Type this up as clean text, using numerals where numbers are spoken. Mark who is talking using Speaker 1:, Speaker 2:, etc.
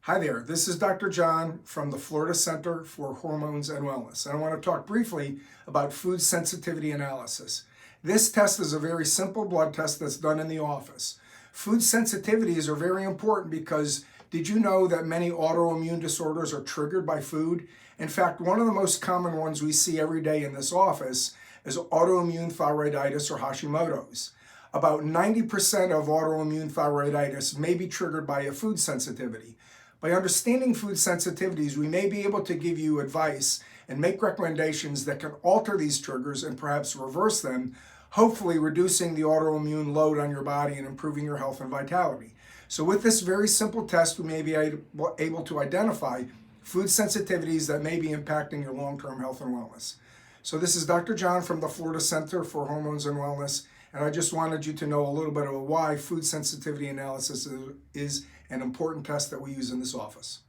Speaker 1: Hi there, this is Dr. John from the Florida Center for Hormones and Wellness. And I want to talk briefly about food sensitivity analysis. This test is a very simple blood test that's done in the office. Food sensitivities are very important because did you know that many autoimmune disorders are triggered by food? In fact, one of the most common ones we see every day in this office is autoimmune thyroiditis or Hashimoto's. About 90% of autoimmune thyroiditis may be triggered by a food sensitivity. By understanding food sensitivities, we may be able to give you advice and make recommendations that can alter these triggers and perhaps reverse them, hopefully reducing the autoimmune load on your body and improving your health and vitality. So with this very simple test, we may be able to identify food sensitivities that may be impacting your long-term health and wellness. So this is Dr. John from the Florida Center for Hormones and Wellness, and I just wanted you to know a little bit about why food sensitivity analysis is an important test that we use in this office.